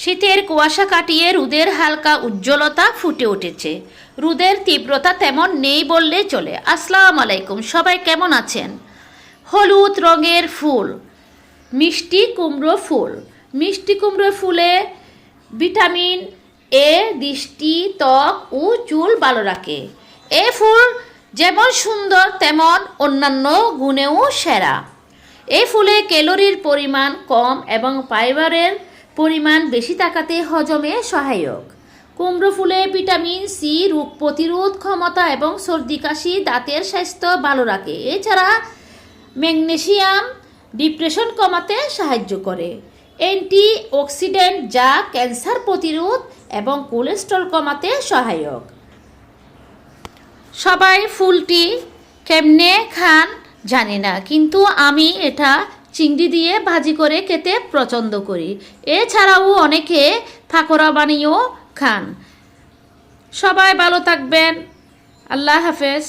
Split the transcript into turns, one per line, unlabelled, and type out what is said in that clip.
শীতের কুয়াশা কাটিয়ে রোদের হালকা উজ্জ্বলতা ফুটে উঠেছে। রোদের তীব্রতা তেমন নেই বললে চলে। আসসালামু আলাইকুম, সবাই কেমন আছেন? হলুদ রঙের ফুল, মিষ্টি কুমড়ো ফুল। মিষ্টি কুমড়ো ফুলে ভিটামিন এ দৃষ্টি, ত্বক ও চুল ভালো রাখে। এ ফুল যেমন সুন্দর তেমন অন্যান্য গুণেও সেরা। এই ফুলে ক্যালোরির পরিমাণ কম এবং ফাইবারের পরিমাণ বেশি থাকাতে হজমে সহায়ক। কুমড়ো ফুলে ভিটামিন সি রোগ প্রতিরোধ ক্ষমতা এবং সর্দি কাশি, দাঁতের স্বাস্থ্য ভালো রাখে। এছাড়া ম্যাগনেসিয়াম ডিপ্রেশন কমাতে সাহায্য করে। অ্যান্টি অক্সিডেন্ট যা ক্যান্সার প্রতিরোধ এবং কোলেস্টেরল কমাতে সহায়ক। সবাই ফুলটি কেমনে খান জানি না, কিন্তু আমি এটা চিংড়ি দিয়ে ভাজি করে খেতে পছন্দ করি। এছাড়াও অনেকে পাকোড়া বানিয়েও খান। সবাই ভালো থাকবেন। আল্লাহ হাফেজ।